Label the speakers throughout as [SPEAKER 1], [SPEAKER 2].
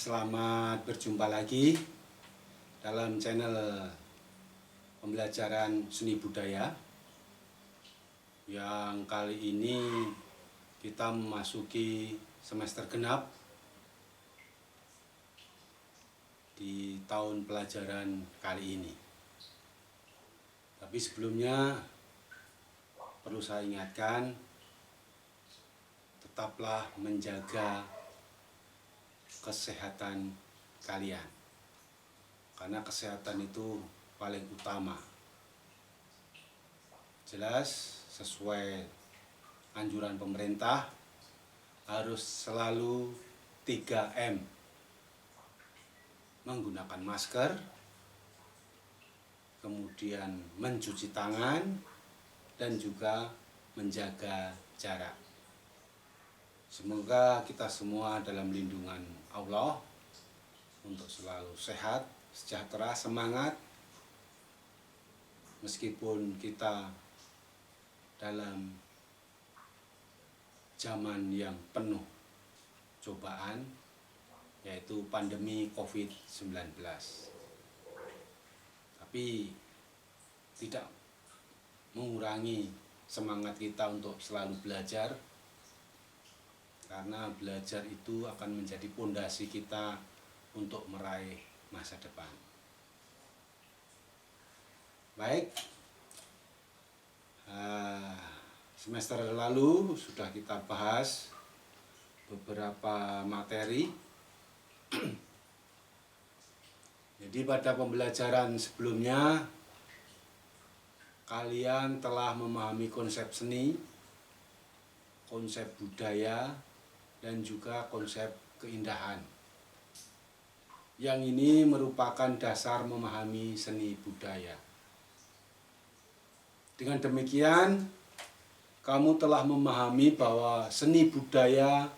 [SPEAKER 1] Selamat berjumpa lagi dalam channel pembelajaran seni budaya yang kali ini kita memasuki semester genap di tahun pelajaran kali ini. Tapi sebelumnya perlu saya ingatkan, tetaplah menjaga kesehatan kalian, karena kesehatan itu paling utama. Jelas sesuai anjuran pemerintah harus selalu 3M, menggunakan masker, kemudian mencuci tangan, dan juga menjaga jarak. Semoga kita semua dalam lindungan Allah untuk selalu sehat, sejahtera, semangat, meskipun kita dalam zaman yang penuh cobaan, yaitu pandemi COVID-19. Tapi tidak mengurangi semangat kita untuk selalu belajar, karena belajar itu akan menjadi pondasi kita untuk meraih masa depan. Baik, semester lalu sudah kita bahas beberapa materi. Jadi pada pembelajaran sebelumnya kalian telah memahami konsep seni, konsep budaya, dan juga konsep keindahan. Yang ini merupakan dasar memahami seni budaya. Dengan demikian, kamu telah memahami bahwa seni budaya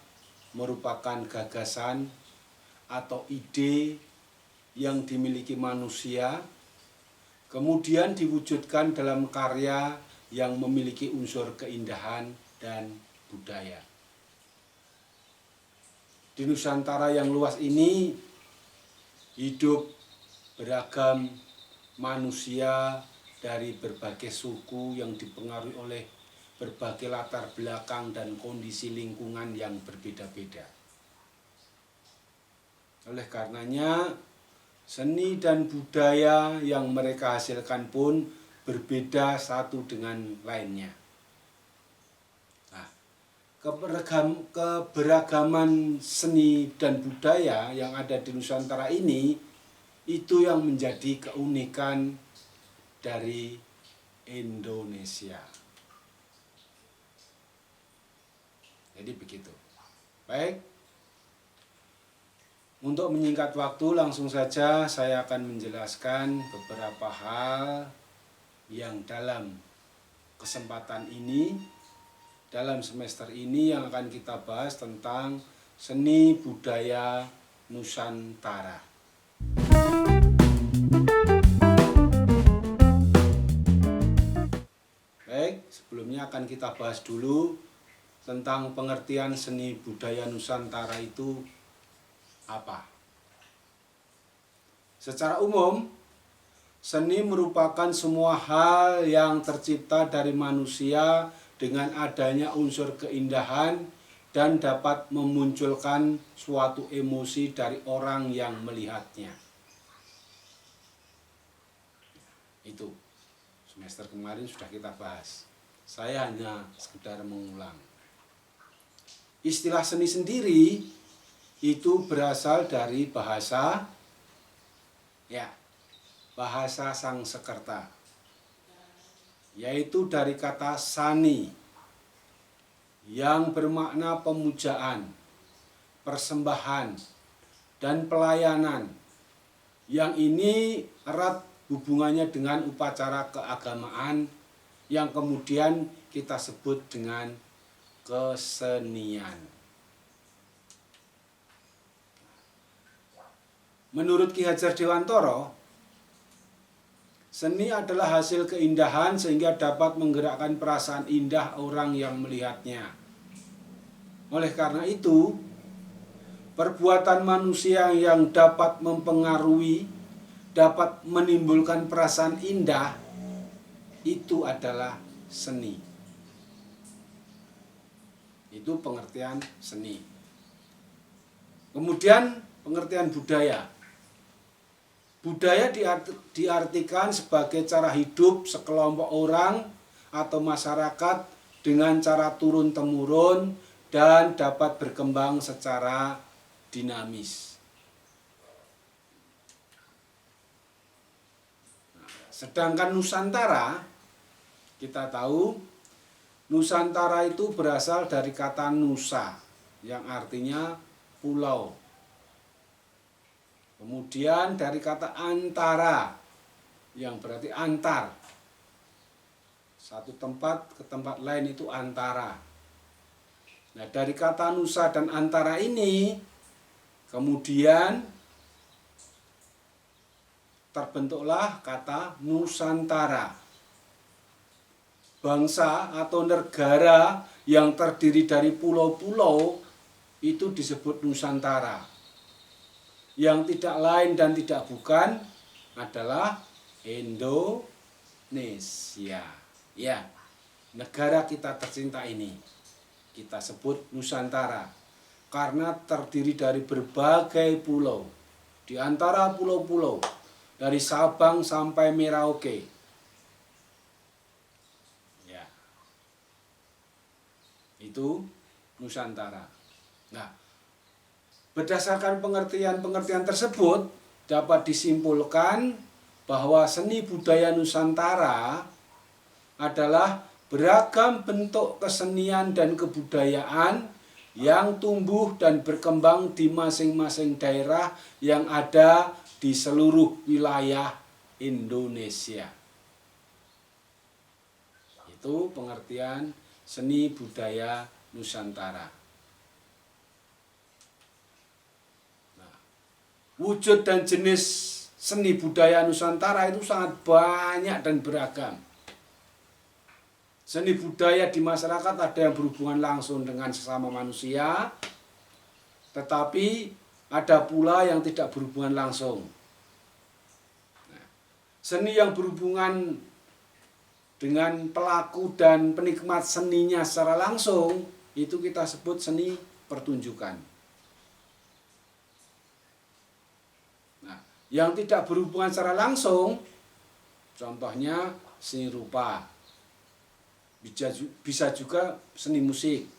[SPEAKER 1] merupakan gagasan atau ide yang dimiliki manusia, kemudian diwujudkan dalam karya yang memiliki unsur keindahan dan budaya. Di Nusantara yang luas ini hidup beragam manusia dari berbagai suku yang dipengaruhi oleh berbagai latar belakang dan kondisi lingkungan yang berbeda-beda. Oleh karenanya, seni dan budaya yang mereka hasilkan pun berbeda satu dengan lainnya. Keberagaman seni dan budaya yang ada di Nusantara ini, itu yang menjadi keunikan dari Indonesia. Jadi begitu. Baik, untuk menyingkat waktu, langsung saja saya akan menjelaskan beberapa hal yang dalam kesempatan ini, dalam semester ini yang akan kita bahas tentang seni budaya Nusantara. Baik, sebelumnya akan kita bahas dulu tentang pengertian seni budaya Nusantara itu apa. Secara umum, seni merupakan semua hal yang tercipta dari manusia dengan adanya unsur keindahan dan dapat memunculkan suatu emosi dari orang yang melihatnya. Itu semester kemarin sudah kita bahas. Saya hanya sekedar mengulang. Istilah seni sendiri itu berasal dari bahasa Sangsekerta, yaitu dari kata sani yang bermakna pemujaan, persembahan, dan pelayanan. Yang ini erat hubungannya dengan upacara keagamaan yang kemudian kita sebut dengan kesenian. Menurut Ki Hajar Dewantara, seni adalah hasil keindahan sehingga dapat menggerakkan perasaan indah orang yang melihatnya. Oleh karena itu, perbuatan manusia yang dapat mempengaruhi, dapat menimbulkan perasaan indah, itu adalah seni. Itu pengertian seni. Kemudian pengertian budaya. Budaya diartikan sebagai cara hidup sekelompok orang atau masyarakat dengan cara turun-temurun dan dapat berkembang secara dinamis. Sedangkan Nusantara, kita tahu Nusantara itu berasal dari kata nusa yang artinya pulau. Kemudian dari kata antara yang berarti antar. Satu tempat ke tempat lain itu antara. Nah, dari kata nusa dan antara ini kemudian terbentuklah kata Nusantara. Bangsa atau negara yang terdiri dari pulau-pulau itu disebut Nusantara. Yang tidak lain dan tidak bukan adalah Indonesia. Ya, negara kita tercinta ini kita sebut Nusantara karena terdiri dari berbagai pulau. Di antara pulau-pulau dari Sabang sampai Merauke. Ya. Itu Nusantara. Nah, berdasarkan pengertian-pengertian tersebut dapat disimpulkan bahwa seni budaya Nusantara adalah beragam bentuk kesenian dan kebudayaan yang tumbuh dan berkembang di masing-masing daerah yang ada di seluruh wilayah Indonesia. Itu pengertian seni budaya Nusantara. Nah, wujud dan jenis seni budaya Nusantara itu sangat banyak dan beragam. Seni budaya di masyarakat ada yang berhubungan langsung dengan sesama manusia, tetapi ada pula yang tidak berhubungan langsung. Nah, seni yang berhubungan dengan pelaku dan penikmat seninya secara langsung, itu kita sebut seni pertunjukan. Nah, yang tidak berhubungan secara langsung, contohnya seni rupa. Bisa juga seni musik.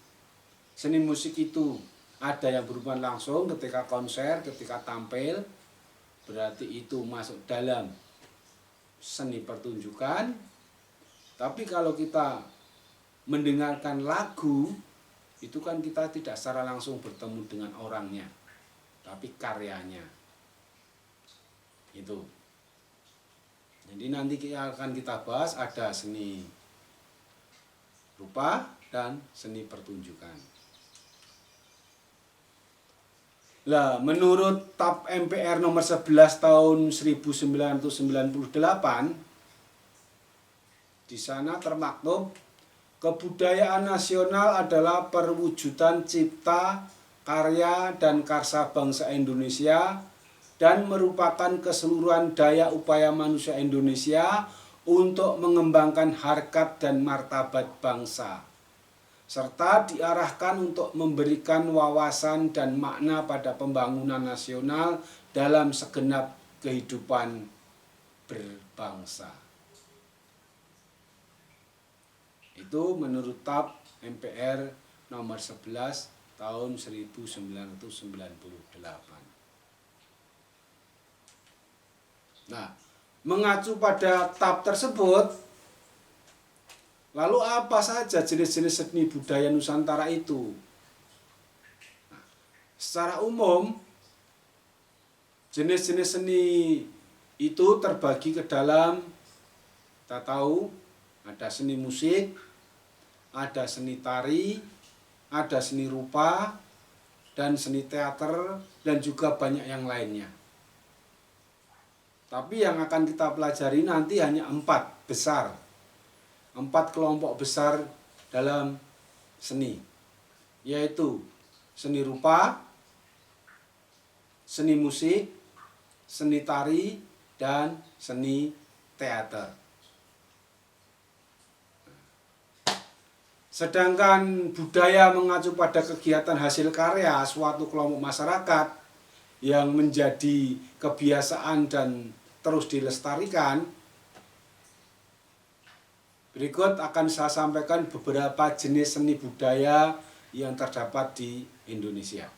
[SPEAKER 1] Seni musik itu ada yang berhubungan langsung ketika konser, ketika tampil, berarti itu masuk dalam seni pertunjukan. Tapi kalau kita mendengarkan lagu, itu kan kita tidak secara langsung bertemu dengan orangnya, tapi karyanya. Itu. Jadi nanti akan kita bahas ada seni rupa dan seni pertunjukan. Lah, menurut TAP MPR nomor 11 tahun 1998, di sana termaktub kebudayaan nasional adalah perwujudan cipta, karya, dan karsa bangsa Indonesia dan merupakan keseluruhan daya upaya manusia Indonesia untuk mengembangkan harkat dan martabat bangsa, serta diarahkan untuk memberikan wawasan dan makna pada pembangunan nasional dalam segenap kehidupan berbangsa. Itu menurut TAP MPR nomor 11 tahun 1998. Nah, mengacu pada TAP tersebut, lalu apa saja jenis-jenis seni budaya Nusantara itu? Nah, secara umum, jenis-jenis seni itu terbagi ke dalam, kita tahu, ada seni musik, ada seni tari, ada seni rupa, dan seni teater, dan juga banyak yang lainnya. Tapi yang akan kita pelajari nanti hanya 4 besar. 4 kelompok besar dalam seni. Yaitu seni rupa, seni musik, seni tari, dan seni teater. Sedangkan budaya mengacu pada kegiatan hasil karya suatu kelompok masyarakat yang menjadi kebiasaan dan terus dilestarikan. Berikut akan saya sampaikan beberapa jenis seni budaya yang terdapat di Indonesia.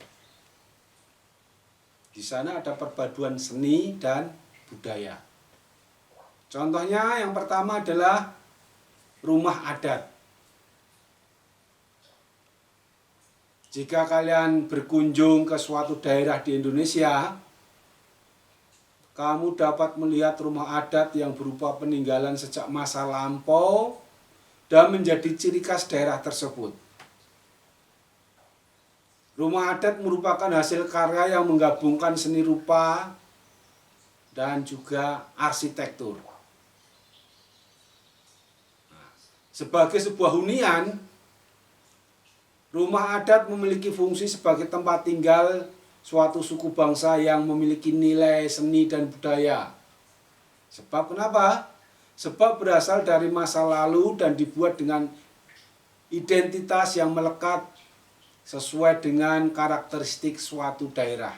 [SPEAKER 1] Di sana ada perpaduan seni dan budaya. Contohnya yang pertama adalah rumah adat. Jika kalian berkunjung ke suatu daerah di Indonesia, kamu dapat melihat rumah adat yang berupa peninggalan sejak masa lampau dan menjadi ciri khas daerah tersebut. Rumah adat merupakan hasil karya yang menggabungkan seni rupa dan juga arsitektur. Sebagai sebuah hunian, rumah adat memiliki fungsi sebagai tempat tinggal suatu suku bangsa yang memiliki nilai seni dan budaya. Sebab kenapa? Sebab berasal dari masa lalu dan dibuat dengan identitas yang melekat sesuai dengan karakteristik suatu daerah.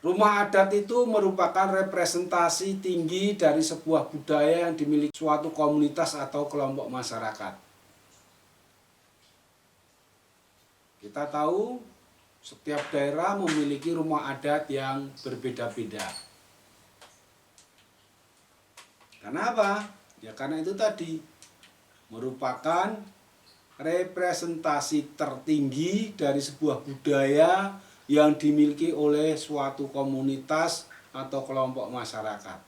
[SPEAKER 1] Rumah adat itu merupakan representasi tinggi dari sebuah budaya yang dimiliki suatu komunitas atau kelompok masyarakat. Kita tahu setiap daerah memiliki rumah adat yang berbeda-beda. Kenapa? Ya karena itu tadi merupakan representasi tertinggi dari sebuah budaya yang dimiliki oleh suatu komunitas atau kelompok masyarakat.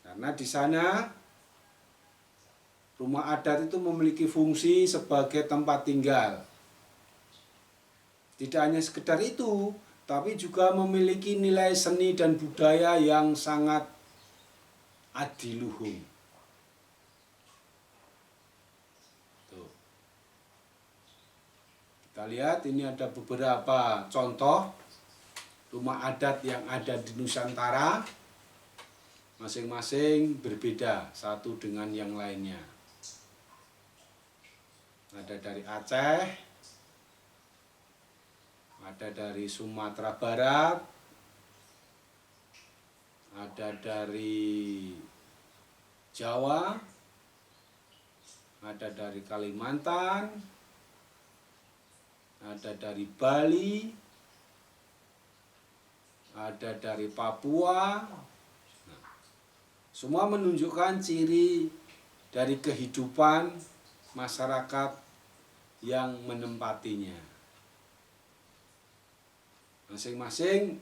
[SPEAKER 1] Karena di sana rumah adat itu memiliki fungsi sebagai tempat tinggal. Tidak hanya sekedar itu, tapi juga memiliki nilai seni dan budaya yang sangat adiluhung. Kita lihat ini ada beberapa contoh rumah adat yang ada di Nusantara, masing-masing berbeda satu dengan yang lainnya. Ada dari Aceh, ada dari Sumatera Barat, ada dari Jawa, ada dari Kalimantan, ada dari Bali, ada dari Papua. Nah, semua menunjukkan ciri dari kehidupan masyarakat yang menempatinya. Masing-masing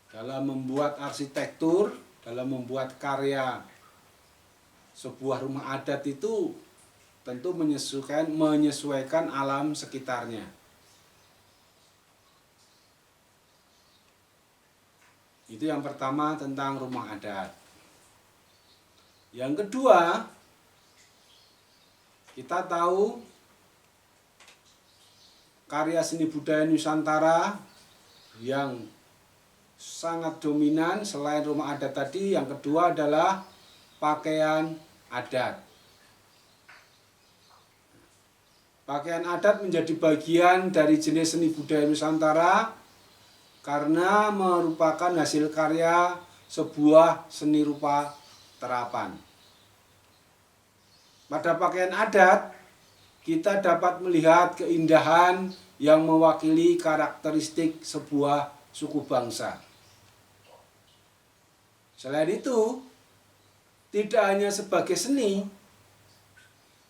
[SPEAKER 1] dalam membuat arsitektur, dalam membuat karya sebuah rumah adat itu tentu menyesuaikan alam sekitarnya. Itu yang pertama tentang rumah adat. Yang kedua, kita tahu karya seni budaya Nusantara yang sangat dominan selain rumah adat tadi, yang kedua adalah pakaian adat. Pakaian adat menjadi bagian dari jenis seni budaya Nusantara karena merupakan hasil karya sebuah seni rupa terapan. Pada pakaian adat, kita dapat melihat keindahan yang mewakili karakteristik sebuah suku bangsa. Selain itu, tidak hanya sebagai seni,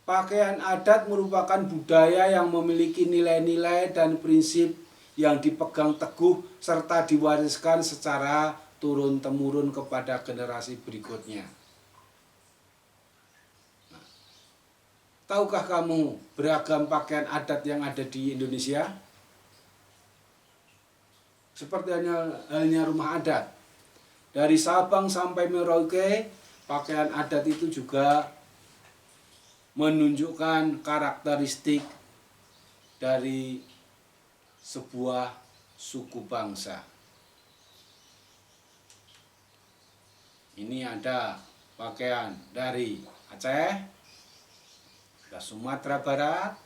[SPEAKER 1] pakaian adat merupakan budaya yang memiliki nilai-nilai dan prinsip yang dipegang teguh serta diwariskan secara turun-temurun kepada generasi berikutnya. Nah, tahukah kamu beragam pakaian adat yang ada di Indonesia? Seperti halnya rumah adat. Dari Sabang sampai Merauke, pakaian adat itu juga menunjukkan karakteristik dari sebuah suku bangsa. Ini ada pakaian dari Aceh, ada Sumatera Barat,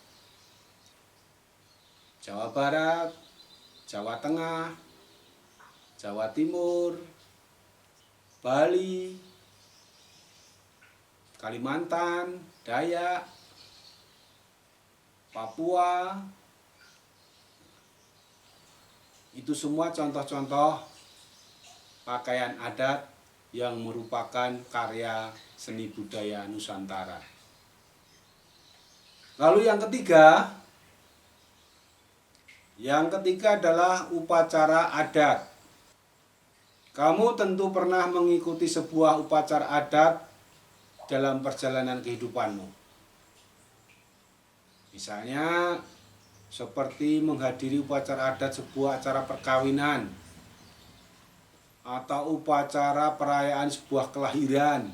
[SPEAKER 1] Jawa Barat, Jawa Tengah, Jawa Timur, Bali, Kalimantan, Dayak, Papua. Itu semua contoh-contoh pakaian adat yang merupakan karya seni budaya Nusantara. Lalu yang ketiga adalah upacara adat. Kamu tentu pernah mengikuti sebuah upacara adat dalam perjalanan kehidupanmu. Misalnya seperti menghadiri upacara adat sebuah acara perkawinan atau upacara perayaan sebuah kelahiran.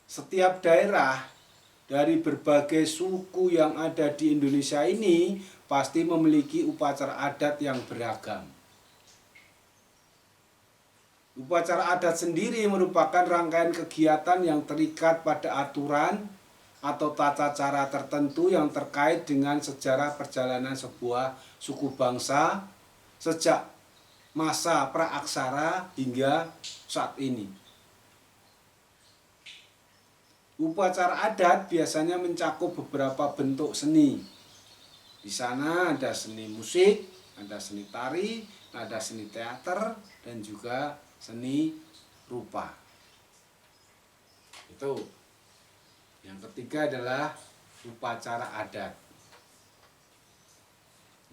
[SPEAKER 1] Setiap daerah dari berbagai suku yang ada di Indonesia ini pasti memiliki upacara adat yang beragam. Upacara adat sendiri merupakan rangkaian kegiatan yang terikat pada aturan atau tata cara tertentu yang terkait dengan sejarah perjalanan sebuah suku bangsa sejak masa praaksara hingga saat ini. Upacara adat biasanya mencakup beberapa bentuk seni. Di sana ada seni musik, ada seni tari, ada seni teater, dan juga seni rupa. Itu. Yang ketiga adalah upacara adat.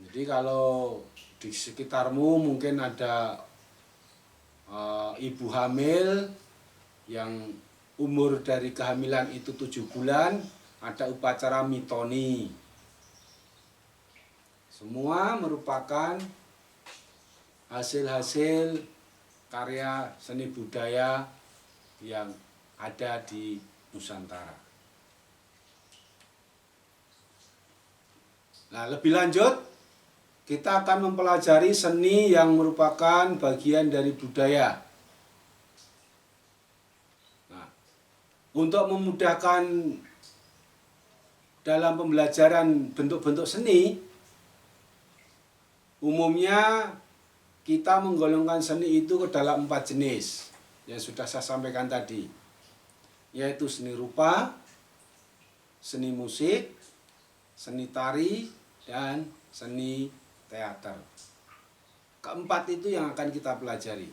[SPEAKER 1] Jadi kalau di sekitarmu mungkin ada ibu hamil yang umur dari kehamilan itu 7 bulan, ada upacara mitoni. Semua merupakan hasil-hasil karya seni budaya yang ada di Nusantara. Nah, lebih lanjut, kita akan mempelajari seni yang merupakan bagian dari budaya. Nah, untuk memudahkan dalam pembelajaran bentuk-bentuk seni, umumnya kita menggolongkan seni itu ke dalam 4 jenis yang sudah saya sampaikan tadi, yaitu seni rupa, seni musik, seni tari, dan seni teater. Keempat itu yang akan kita pelajari.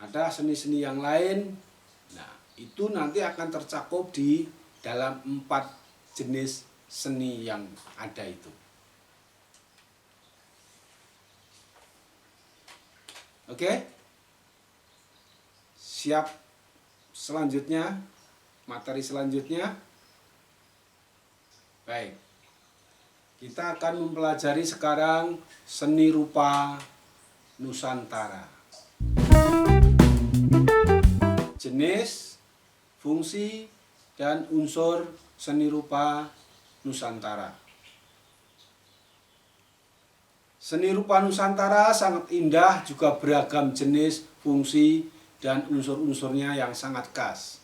[SPEAKER 1] Ada seni-seni yang lain, nah itu nanti akan tercakup di dalam 4 jenis seni yang ada itu. Oke? Siap selanjutnya, materi selanjutnya. Baik. Kita akan mempelajari sekarang seni rupa Nusantara. Jenis, fungsi, dan unsur seni rupa Nusantara. Seni rupa Nusantara sangat indah, juga beragam jenis, fungsi, dan unsur-unsurnya yang sangat khas.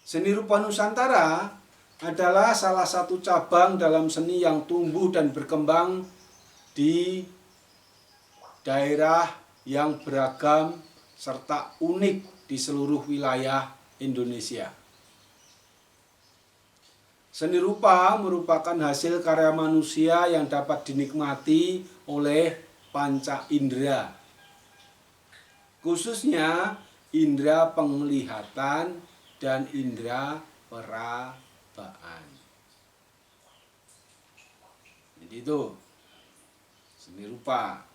[SPEAKER 1] Seni rupa Nusantara adalah salah satu cabang dalam seni yang tumbuh dan berkembang di daerah yang beragam serta unik di seluruh wilayah Indonesia. Seni rupa merupakan hasil karya manusia yang dapat dinikmati oleh panca indera, khususnya indera penglihatan dan indera perabaan. Jadi itu seni rupa.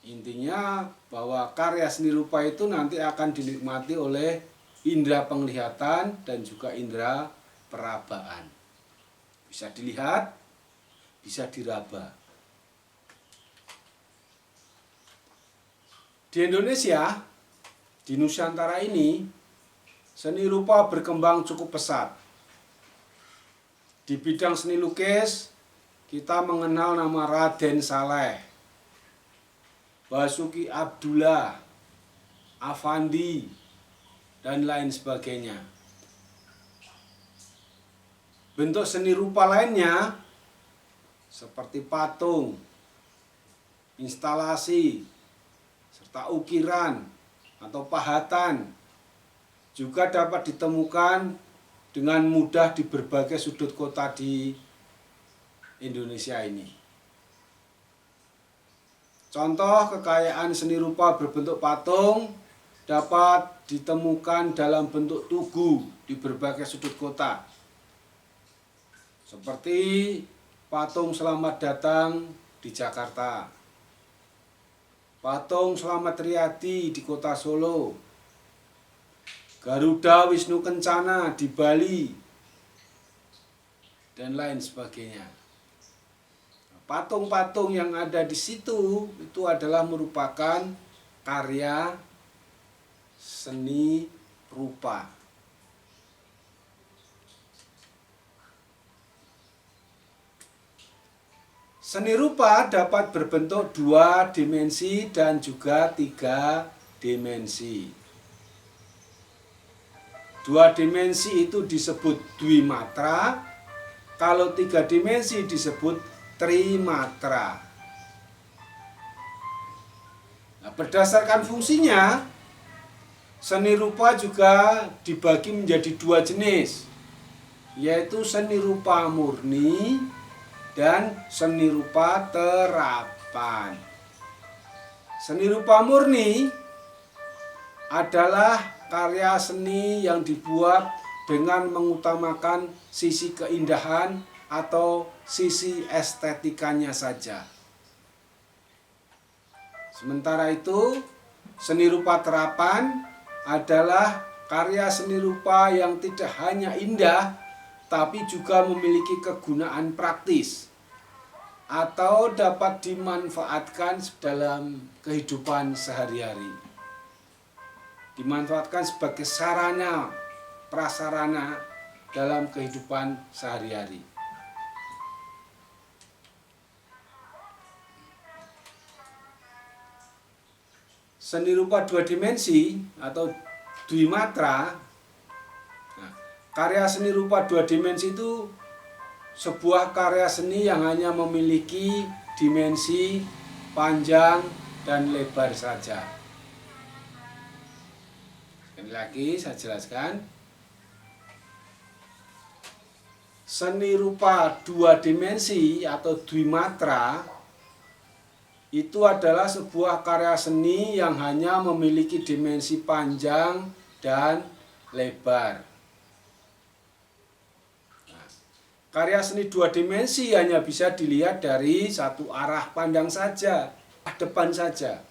[SPEAKER 1] Intinya bahwa karya seni rupa itu nanti akan dinikmati oleh indera penglihatan dan juga indera perabaan. Bisa dilihat, bisa diraba. Di Indonesia, di Nusantara ini, Seni rupa berkembang cukup pesat. Di bidang seni lukis, kita mengenal nama Raden Saleh, Basuki Abdullah, Afandi, dan lain sebagainya. Bentuk seni rupa lainnya seperti patung, instalasi, serta ukiran atau pahatan juga dapat ditemukan dengan mudah di berbagai sudut kota di Indonesia ini. Contoh kekayaan seni rupa berbentuk patung dapat ditemukan dalam bentuk tugu di berbagai sudut kota. Seperti patung Selamat Datang di Jakarta, patung Selamat Riyadi di kota Solo, Garuda Wisnu Kencana di Bali, dan lain sebagainya. Patung-patung yang ada di situ itu adalah merupakan karya seni rupa. Seni rupa dapat berbentuk 2 dimensi dan juga 3 dimensi. 2 dimensi itu disebut dwimatra, kalau 3 dimensi disebut trimatra. Nah, berdasarkan fungsinya, seni rupa juga dibagi menjadi 2 jenis, yaitu seni rupa murni dan seni rupa terapan. Seni rupa murni adalah karya seni yang dibuat dengan mengutamakan sisi keindahan atau sisi estetikanya saja. Sementara itu, seni rupa terapan adalah karya seni rupa yang tidak hanya indah, tapi juga memiliki kegunaan praktis atau dapat dimanfaatkan dalam kehidupan sehari-hari. Dimanfaatkan sebagai sarana, prasarana dalam kehidupan sehari-hari. Seni rupa 2 dimensi atau dwimatra. Nah, karya seni rupa 2 dimensi itu sebuah karya seni yang hanya memiliki dimensi panjang dan lebar saja. Sekali lagi saya jelaskan. Seni rupa 2 dimensi atau dwimatra itu adalah sebuah karya seni yang hanya memiliki dimensi panjang dan lebar. Nah, karya seni 2 dimensi hanya bisa dilihat dari satu arah pandang saja, depan saja.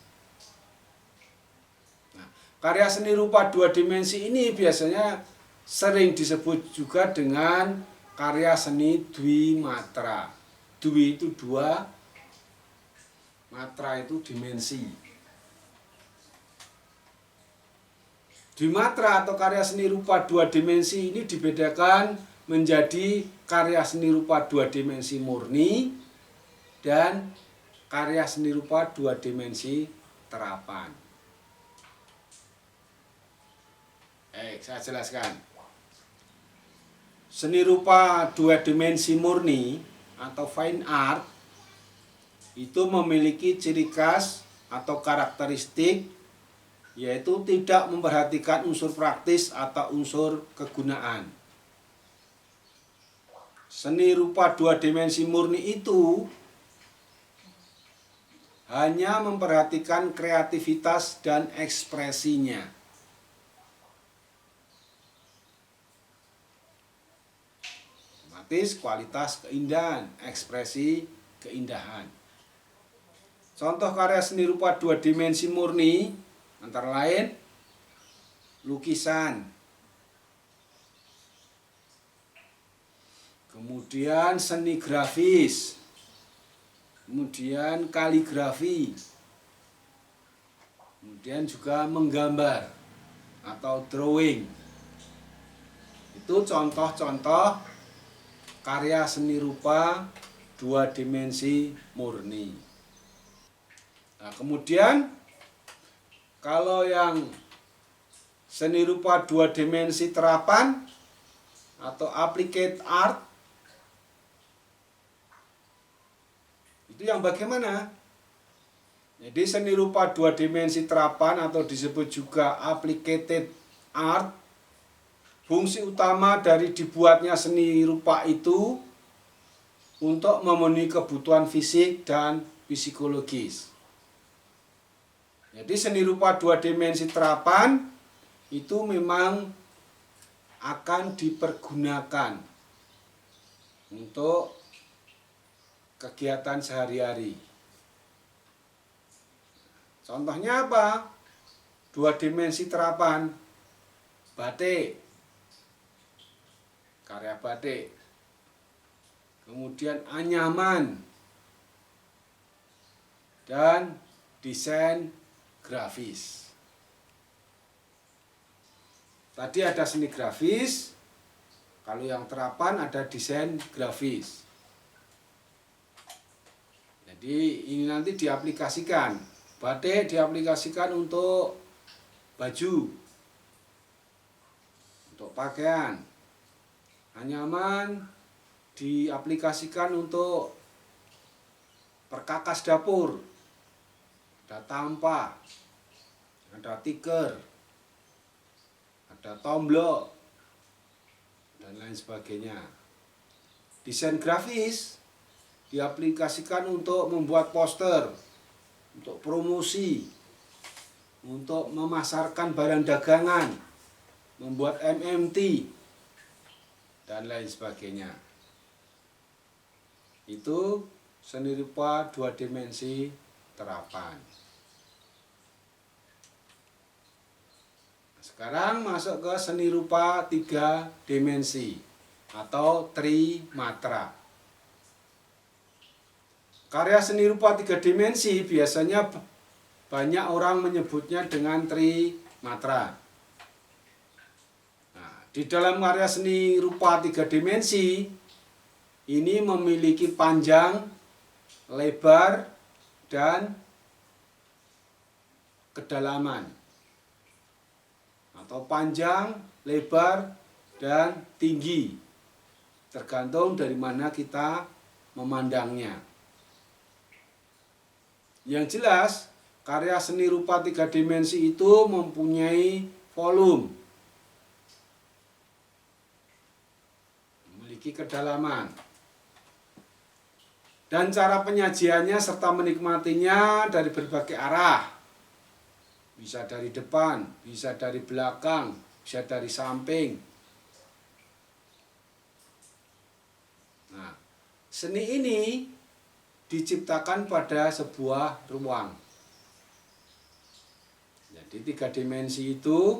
[SPEAKER 1] Nah, karya seni rupa 2 dimensi ini biasanya sering disebut juga dengan karya seni dwimatra. Dwi itu 2, matra itu dimensi. Dwimatra atau karya seni rupa 2 dimensi ini dibedakan menjadi karya seni rupa 2 dimensi murni dan karya seni rupa 2 dimensi terapan. Saya jelaskan. Seni rupa 2 dimensi murni atau fine art itu memiliki ciri khas atau karakteristik, yaitu tidak memperhatikan unsur praktis atau unsur kegunaan. Seni rupa 2 dimensi murni itu hanya memperhatikan kreativitas dan ekspresinya. Otomatis kualitas keindahan, ekspresi keindahan. Contoh karya seni rupa 2 dimensi murni antara lain lukisan, kemudian seni grafis, kemudian kaligrafi, kemudian juga menggambar atau drawing. Itu contoh-contoh karya seni rupa 2 dimensi murni. Nah, kemudian kalau yang seni rupa 2 dimensi terapan atau applied art, itu yang bagaimana? Jadi seni rupa 2 dimensi terapan atau disebut juga applied art, fungsi utama dari dibuatnya seni rupa itu untuk memenuhi kebutuhan fisik dan psikologis. Jadi seni rupa 2 dimensi terapan itu memang akan dipergunakan untuk kegiatan sehari-hari. Contohnya apa? 2 dimensi terapan, batik, karya batik, kemudian anyaman, dan desain grafis. Tadi ada seni grafis, kalau yang terapan ada desain grafis. Jadi ini nanti diaplikasikan. Batik diaplikasikan untuk baju, untuk pakaian. Anyaman diaplikasikan untuk perkakas dapur. Ada tampah, ada tikar, ada tomblok, dan lain sebagainya. Desain grafis diaplikasikan untuk membuat poster, untuk promosi, untuk memasarkan barang dagangan, membuat MMT, dan lain sebagainya. Itu seni rupa 2 dimensi terapan. Sekarang masuk ke seni rupa 3 dimensi atau trimatra. Karya seni rupa 3 dimensi biasanya banyak orang menyebutnya dengan trimatra. Nah, di dalam karya seni rupa 3 dimensi ini memiliki panjang, lebar, dan kedalaman. Atau panjang, lebar, dan tinggi. Tergantung dari mana kita memandangnya. Yang jelas, karya seni rupa 3 dimensi itu mempunyai volume, memiliki kedalaman, dan cara penyajiannya serta menikmatinya dari berbagai arah. Bisa dari depan, bisa dari belakang, bisa dari samping. Nah, seni ini diciptakan pada sebuah ruang. Jadi 3 dimensi itu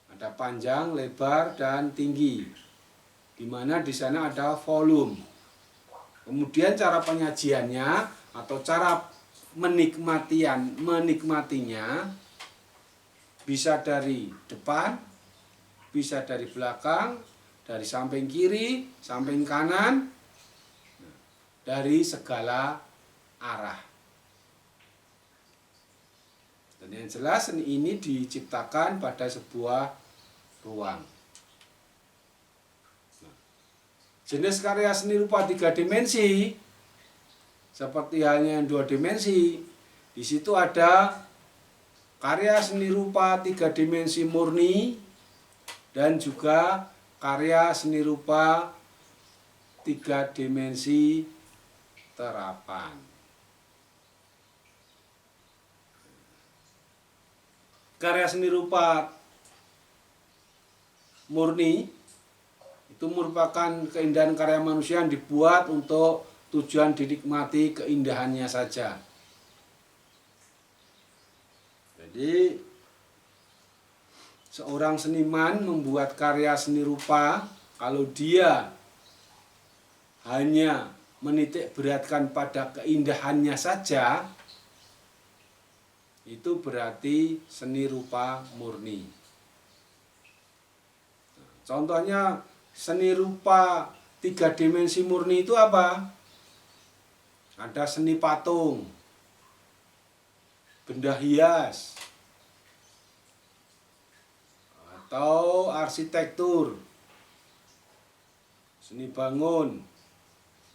[SPEAKER 1] ada panjang, lebar, dan tinggi. Di mana di sana ada volume. Kemudian cara penyajiannya atau cara menikmatinya bisa dari depan, bisa dari belakang, dari samping kiri, samping kanan, dari segala arah. Dan yang jelas seni ini diciptakan pada sebuah ruang. Jenis karya seni rupa 3 dimensi seperti halnya yang 2 dimensi, di situ ada karya seni rupa 3 dimensi murni dan juga karya seni rupa 3 dimensi terapan. Karya seni rupa murni itu merupakan keindahan karya manusia yang dibuat untuk tujuan dinikmati keindahannya saja. Jadi seorang seniman membuat karya seni rupa, kalau dia hanya menitik beratkan pada keindahannya saja, itu berarti seni rupa murni. Contohnya seni rupa 3 dimensi murni itu apa? Ada seni patung, benda hias, atau arsitektur, seni bangun.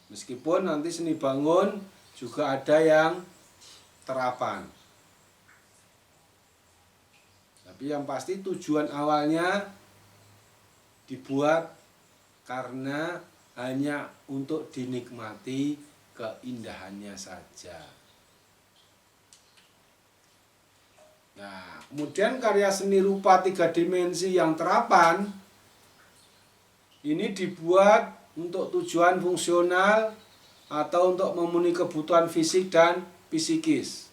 [SPEAKER 1] Meskipun nanti seni bangun juga ada yang terapan. Tapi yang pasti tujuan awalnya dibuat karena hanya untuk dinikmati keindahannya saja. Nah, kemudian karya seni rupa 3 dimensi yang terapan ini dibuat untuk tujuan fungsional atau untuk memenuhi kebutuhan fisik dan psikis.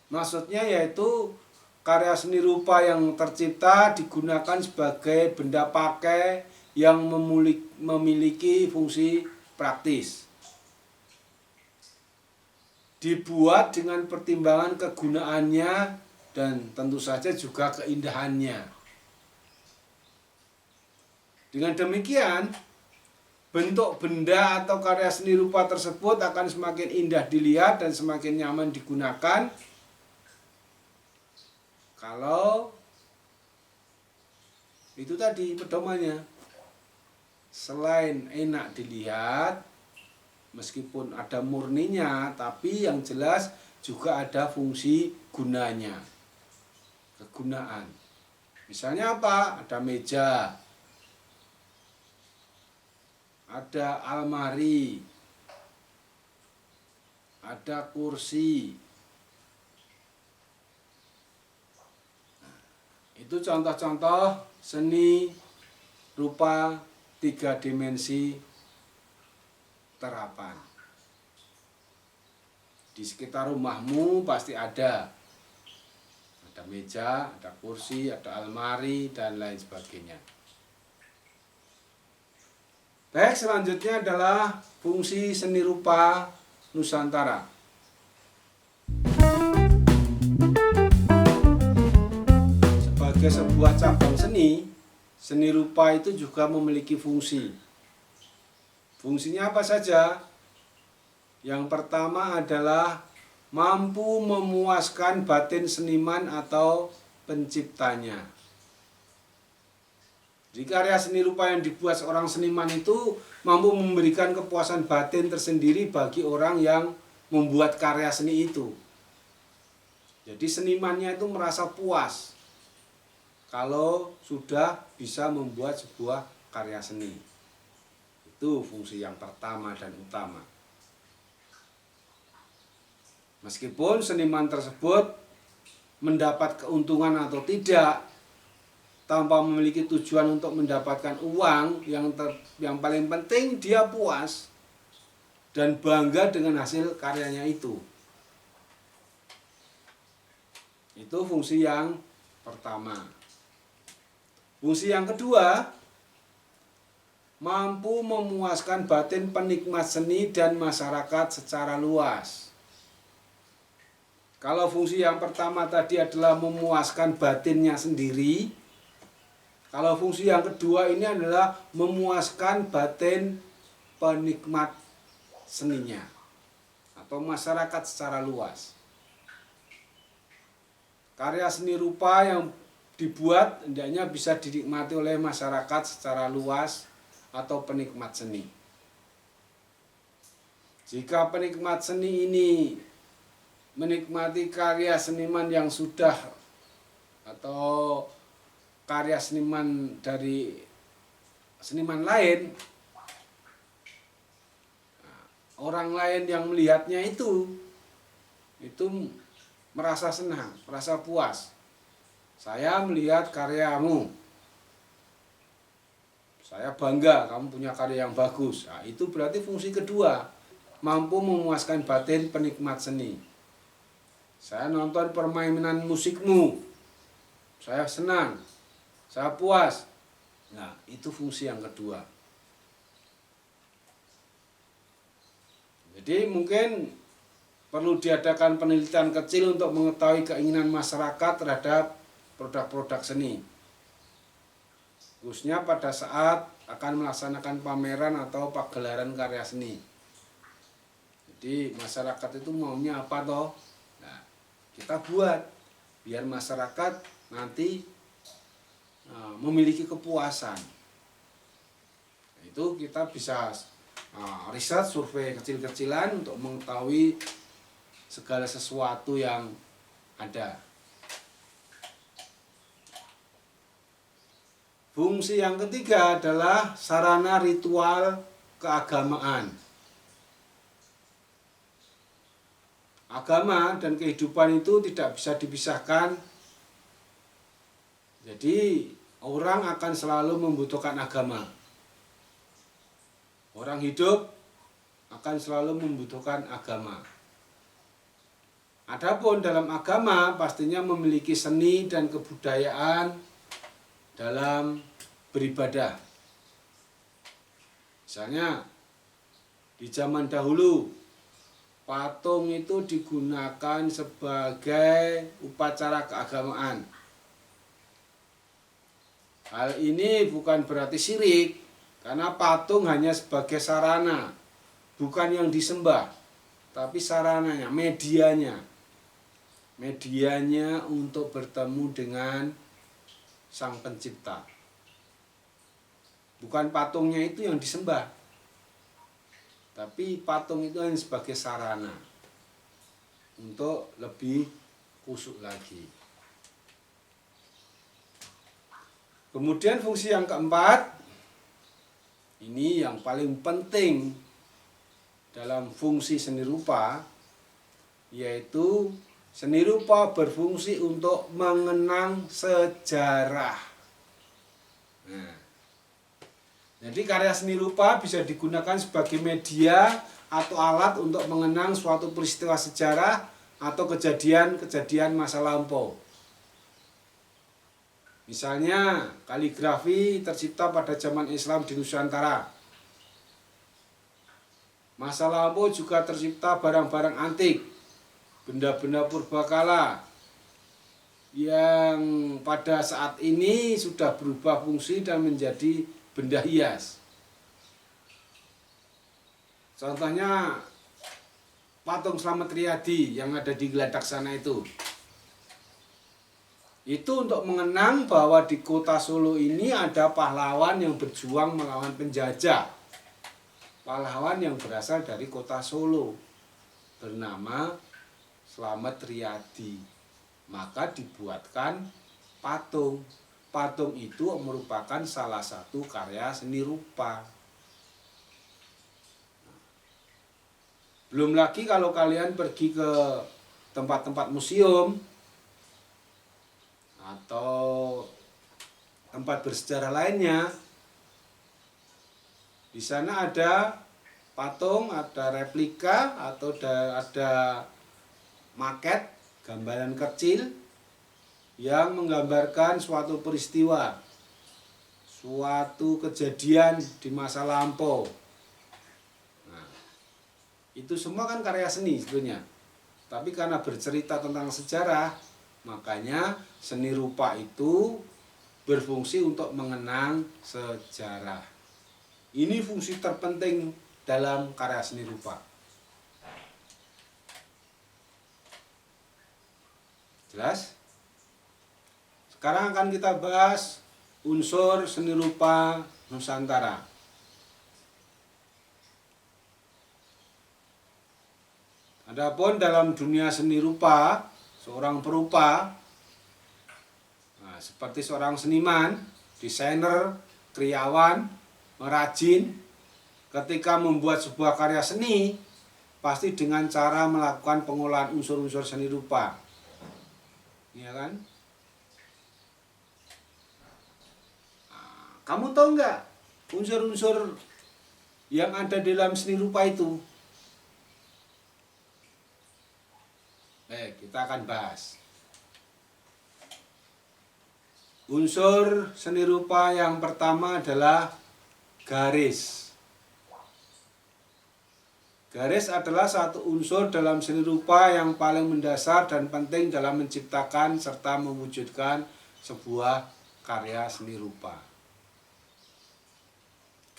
[SPEAKER 1] Maksudnya yaitu karya seni rupa yang tercipta digunakan sebagai benda pakai yang memiliki fungsi praktis. Dibuat dengan pertimbangan kegunaannya dan tentu saja juga keindahannya. Dengan demikian, bentuk benda atau karya seni rupa tersebut akan semakin indah dilihat dan semakin nyaman digunakan kalau itu tadi pedomannya. Selain enak dilihat, meskipun ada murninya, tapi yang jelas juga ada fungsi gunanya, kegunaan. Misalnya apa? Ada meja, ada almari, ada kursi. Itu contoh-contoh seni rupa 3 dimensi terapan. Di sekitar rumahmu pasti ada. Ada meja, ada kursi, ada almari, dan lain sebagainya. Baik, selanjutnya adalah fungsi seni rupa Nusantara. Sebagai sebuah cabang seni, seni rupa itu juga memiliki fungsi. Fungsinya apa saja? Yang pertama adalah mampu memuaskan batin seniman atau penciptanya. Jadi karya seni rupa yang dibuat seorang seniman itu mampu memberikan kepuasan batin tersendiri bagi orang yang membuat karya seni itu. Jadi senimannya itu merasa puas kalau sudah bisa membuat sebuah karya seni. Itu fungsi yang pertama dan utama. Meskipun seniman tersebut mendapat keuntungan atau tidak, tanpa memiliki tujuan untuk mendapatkan uang, yang paling penting dia puas dan bangga dengan hasil karyanya itu. Itu fungsi yang pertama. Fungsi yang kedua, mampu memuaskan batin penikmat seni dan masyarakat secara luas. Kalau fungsi yang pertama tadi adalah memuaskan batinnya sendiri, kalau fungsi yang kedua ini adalah memuaskan batin penikmat seninya atau masyarakat secara luas. Karya seni rupa yang dibuat hendaknya bisa dinikmati oleh masyarakat secara luas atau penikmat seni. Jika penikmat seni ini menikmati karya seniman yang sudah atau karya seniman dari seniman lain, orang lain yang melihatnya itu merasa senang, merasa puas. Saya melihat karyamu, saya bangga kamu punya karya yang bagus. Nah, itu berarti fungsi kedua, mampu memuaskan batin penikmat seni. Saya nonton permainan musikmu, saya senang, saya puas. Nah, itu fungsi yang kedua. Jadi mungkin perlu diadakan penelitian kecil untuk mengetahui keinginan masyarakat terhadap produk-produk seni. khususnya pada saat akan melaksanakan pameran atau pagelaran karya seni. Jadi masyarakat itu maunya apa toh? Nah, kita buat biar masyarakat nanti memiliki kepuasan. Itu kita bisa riset, survei kecil-kecilan untuk mengetahui segala sesuatu yang ada. Fungsi yang ketiga adalah sarana ritual keagamaan. Agama dan kehidupan itu tidak bisa dipisahkan. Jadi orang akan selalu membutuhkan agama. Orang hidup akan selalu membutuhkan agama. Adapun dalam agama pastinya memiliki seni dan kebudayaan dalam beribadah. Misalnya di zaman dahulu patung itu digunakan sebagai upacara keagamaan. Hal ini bukan berarti syirik, karena patung hanya sebagai sarana, bukan yang disembah, tapi sarananya, medianya. Medianya untuk bertemu dengan Sang Pencipta. Bukan patungnya itu yang disembah, tapi patung itu hanya sebagai sarana untuk lebih khusyuk lagi. Kemudian fungsi yang keempat, ini yang paling penting dalam fungsi seni rupa, yaitu seni rupa berfungsi untuk mengenang sejarah. Nah, jadi karya seni rupa bisa digunakan sebagai media atau alat untuk mengenang suatu peristiwa sejarah atau kejadian-kejadian masa lampau. Misalnya kaligrafi tercipta pada zaman Islam di Nusantara. Masa lampau juga tercipta barang-barang antik, benda-benda purbakala yang pada saat ini sudah berubah fungsi dan menjadi benda hias. Contohnya patung Slamet Riyadi yang ada di Geladak sana itu. Itu untuk mengenang bahwa di kota Solo ini ada pahlawan yang berjuang melawan penjajah. Pahlawan yang berasal dari kota Solo, bernama Slamet Riyadi. Maka dibuatkan patung. Patung itu merupakan salah satu karya seni rupa. Belum lagi kalau kalian pergi ke tempat-tempat museum atau tempat bersejarah lainnya, di sana ada patung, ada replika atau ada maket, gambaran kecil yang menggambarkan suatu peristiwa, suatu kejadian di masa lampau. Nah, itu semua kan karya seni sebenarnya. Tapi karena bercerita tentang sejarah, makanya seni rupa itu berfungsi untuk mengenang sejarah. Ini fungsi terpenting dalam karya seni rupa. Jelas? Sekarang akan kita bahas unsur seni rupa Nusantara. Adapun dalam dunia seni rupa, seorang perupa, seperti seorang seniman, desainer, kriawan, merajin, ketika membuat sebuah karya seni, pasti dengan cara melakukan pengolahan unsur-unsur seni rupa. Iya kan? Kamu tahu nggak unsur-unsur yang ada dalam seni rupa itu? Kita akan bahas. Unsur seni rupa yang pertama adalah garis. Garis adalah satu unsur dalam seni rupa yang paling mendasar dan penting dalam menciptakan serta mewujudkan sebuah karya seni rupa.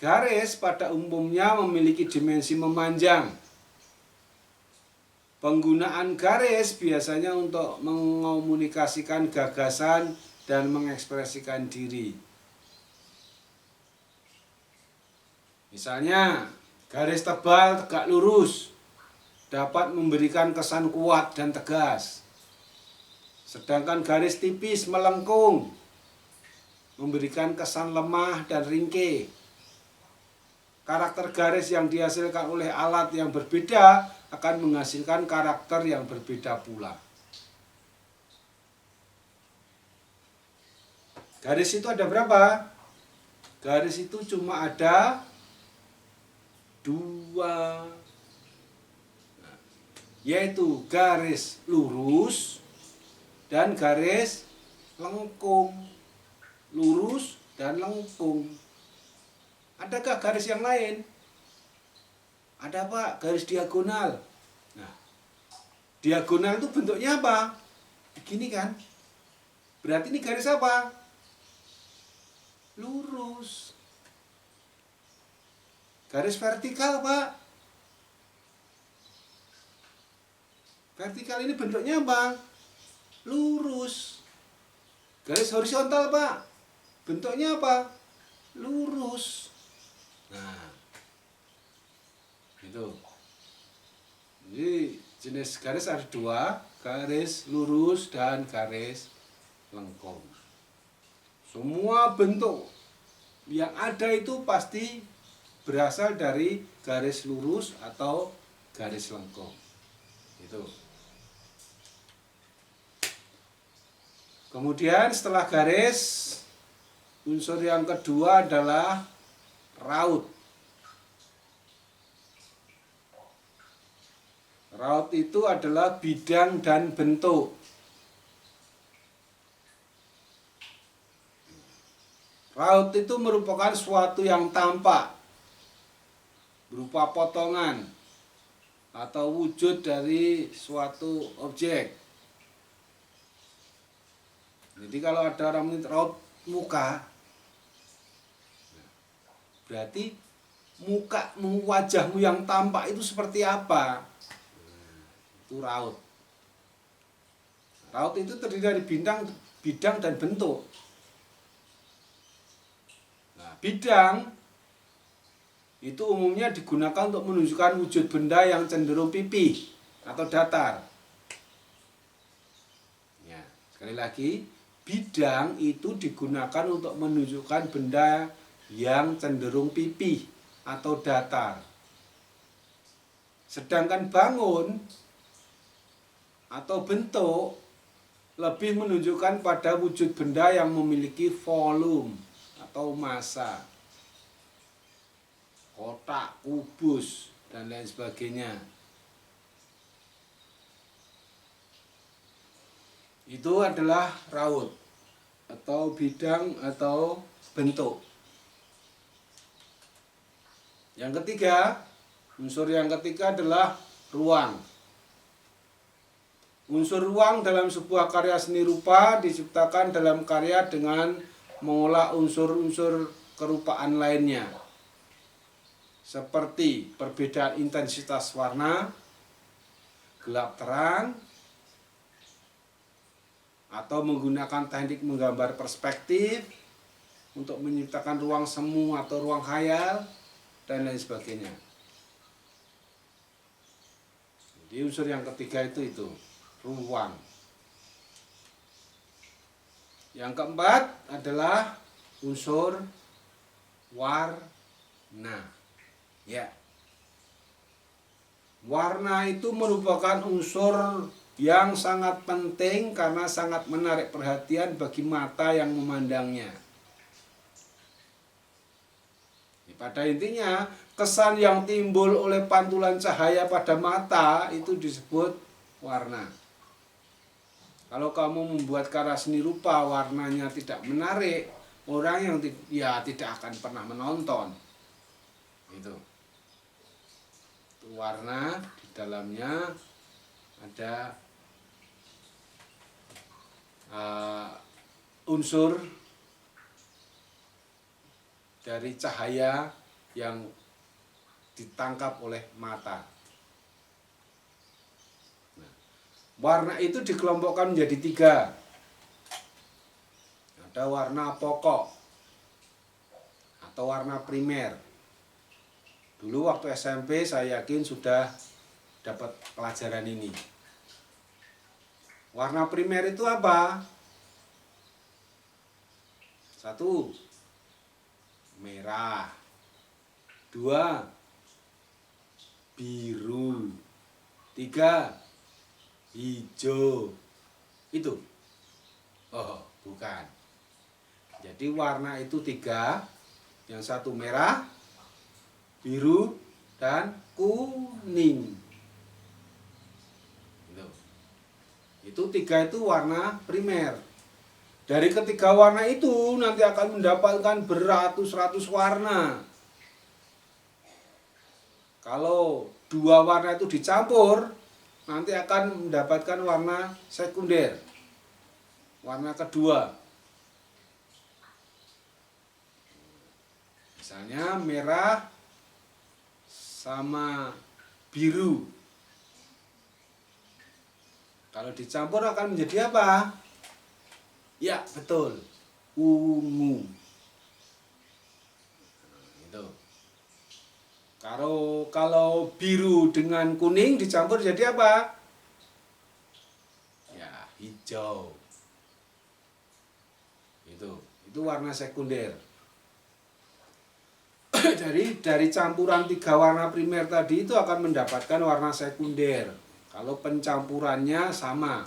[SPEAKER 1] Garis pada umumnya memiliki dimensi memanjang. Penggunaan garis biasanya untuk mengomunikasikan gagasan dan mengekspresikan diri. Misalnya, garis tebal tegak lurus dapat memberikan kesan kuat dan tegas. Sedangkan garis tipis melengkung memberikan kesan lemah dan ringkih. Karakter garis yang dihasilkan oleh alat yang berbeda akan menghasilkan karakter yang berbeda pula. Garis itu ada berapa? Garis itu cuma ada 2, yaitu garis lurus dan garis lengkung. Lurus dan lengkung. Adakah garis yang lain? Ada Pak, garis diagonal. Nah, diagonal itu bentuknya apa? Begini kan? Berarti ini garis apa? Lurus. Garis vertikal Pak. Vertikal ini bentuknya apa? Lurus. Garis horizontal Pak. Bentuknya apa? Lurus. Nah, itu. Jadi jenis garis ada 2, garis lurus dan garis lengkung. Semua bentuk yang ada itu pasti berasal dari garis lurus atau garis lengkung. Itu. Kemudian setelah garis, unsur yang kedua adalah raut. Raut itu adalah bidang dan bentuk. Raut itu merupakan suatu yang tampak, berupa potongan atau wujud dari suatu objek. Jadi kalau ada orang menyebut raut muka, berarti wajahmu yang tampak itu seperti apa? Itu raut. Raut itu terdiri dari bidang dan bentuk. Nah, bidang itu umumnya digunakan untuk menunjukkan wujud benda yang cenderung pipih atau datar. Ya, sekali lagi, bidang itu digunakan untuk menunjukkan benda yang cenderung pipih atau datar. Sedangkan bangun atau bentuk lebih menunjukkan pada wujud benda yang memiliki volume atau massa. Kotak, kubus, dan lain sebagainya. Itu adalah raut atau bidang atau bentuk. Yang ketiga, unsur yang ketiga adalah ruang. Unsur ruang dalam sebuah karya seni rupa diciptakan dalam karya dengan mengolah unsur-unsur kerupaan lainnya. Seperti perbedaan intensitas warna, gelap terang, atau menggunakan teknik menggambar perspektif untuk menciptakan ruang semu atau ruang khayal, dan lain sebagainya. Jadi unsur yang ketiga itu ruang. Yang keempat adalah unsur warna. Ya. Warna itu merupakan unsur yang sangat penting karena sangat menarik perhatian bagi mata yang memandangnya. Pada intinya, kesan yang timbul oleh pantulan cahaya pada mata itu disebut warna. Kalau kamu membuat karya seni rupa warnanya tidak menarik, orang yang tidak akan pernah menonton. Itu warna, di dalamnya ada unsur dari cahaya yang ditangkap oleh mata. Nah, warna itu dikelompokkan menjadi 3. Ada warna pokok atau warna primer. Dulu waktu SMP saya yakin sudah dapat pelajaran ini. Warna primer itu apa? 1, merah. 2, biru. 3, hijau. Itu. Oh, bukan. Jadi warna itu 3. Yang 1 merah, biru, dan kuning. Itu 3 itu warna primer. Dari ketiga warna itu nanti akan mendapatkan beratus-ratus warna. Kalau 2 warna itu dicampur, nanti akan mendapatkan warna sekunder. Warna kedua. Misalnya merah sama biru. Kalau dicampur akan menjadi apa? Ya, betul. Ungu. Itu. Kalau biru dengan kuning dicampur jadi apa? Ya, hijau. Itu warna sekunder. Dari campuran 3 warna primer tadi itu akan mendapatkan warna sekunder. Kalau pencampurannya sama.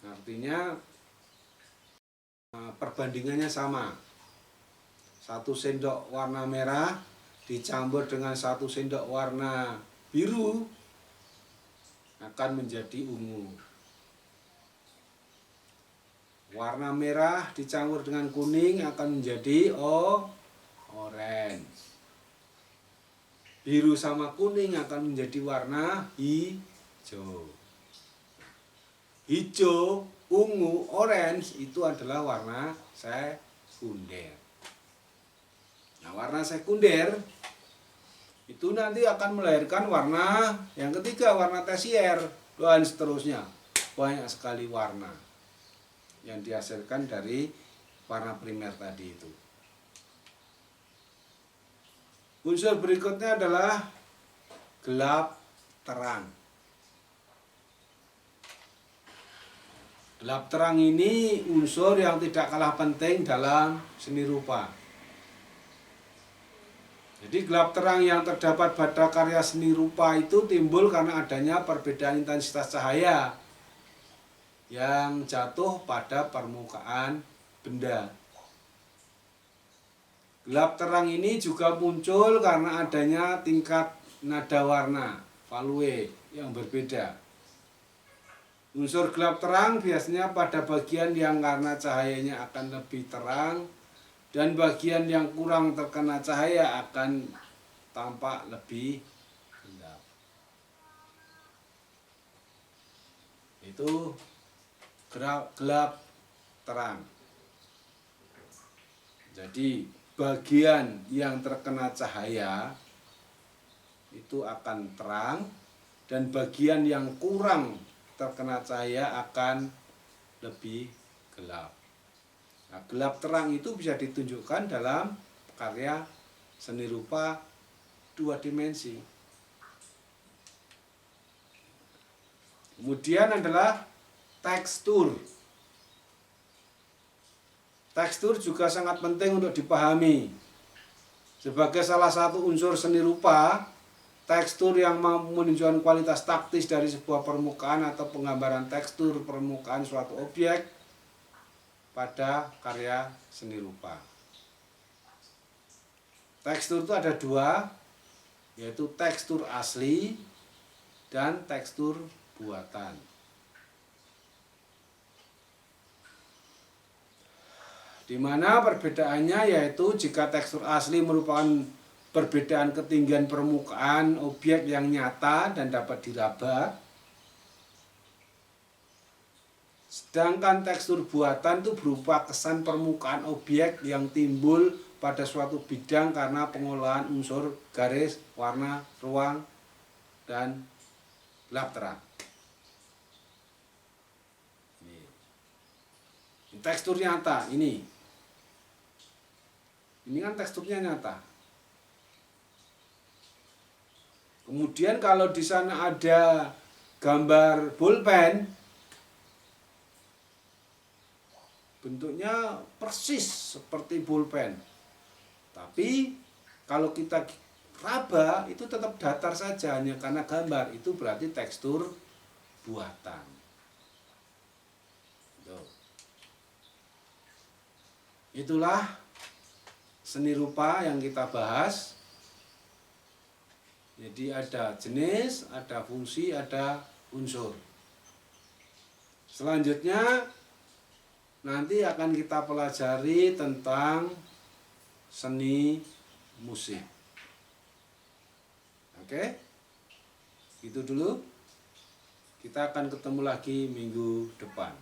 [SPEAKER 1] Artinya perbandingannya sama. 1 sendok warna merah dicampur dengan 1 sendok warna biru akan menjadi ungu. Warna merah dicampur dengan kuning akan menjadi orange. Biru sama kuning akan menjadi warna hijau. Hijau, ungu, orange itu adalah warna sekunder. Nah, warna sekunder itu nanti akan melahirkan warna yang ketiga, warna tersier, dan seterusnya. Banyak sekali warna yang dihasilkan dari warna primer tadi itu. Unsur berikutnya adalah gelap terang. Gelap terang ini unsur yang tidak kalah penting dalam seni rupa. Jadi gelap terang yang terdapat pada karya seni rupa itu timbul karena adanya perbedaan intensitas cahaya yang jatuh pada permukaan benda. Gelap terang ini juga muncul karena adanya tingkat nada warna, value, yang berbeda. Unsur gelap terang biasanya pada bagian yang karena cahayanya akan lebih terang dan bagian yang kurang terkena cahaya akan tampak lebih gelap. Itu gelap terang. Jadi bagian yang terkena cahaya itu akan terang dan bagian yang kurang terkena cahaya akan lebih gelap. Nah, gelap terang itu bisa ditunjukkan dalam karya seni rupa 2 dimensi. Kemudian adalah tekstur. Tekstur juga sangat penting untuk dipahami. Sebagai salah satu unsur seni rupa, tekstur yang menunjukkan kualitas taktis dari sebuah permukaan atau penggambaran tekstur permukaan suatu objek pada karya seni rupa. Tekstur itu ada 2, yaitu tekstur asli dan tekstur buatan. Di mana perbedaannya yaitu jika tekstur asli merupakan perbedaan ketinggian permukaan objek yang nyata dan dapat diraba, sedangkan tekstur buatan itu berupa kesan permukaan objek yang timbul pada suatu bidang karena pengolahan unsur garis, warna, ruang, dan lap terang. Ini tekstur nyata ini. Ini kan teksturnya nyata. Kemudian kalau di sana ada gambar bolpen, bentuknya persis seperti bolpen. Tapi kalau kita raba itu tetap datar saja, hanya karena gambar. Itu berarti tekstur buatan. Itulah seni rupa yang kita bahas. Jadi ada jenis, ada fungsi, ada unsur. Selanjutnya nanti akan kita pelajari tentang seni musik. Oke? Itu dulu. Kita akan ketemu lagi minggu depan.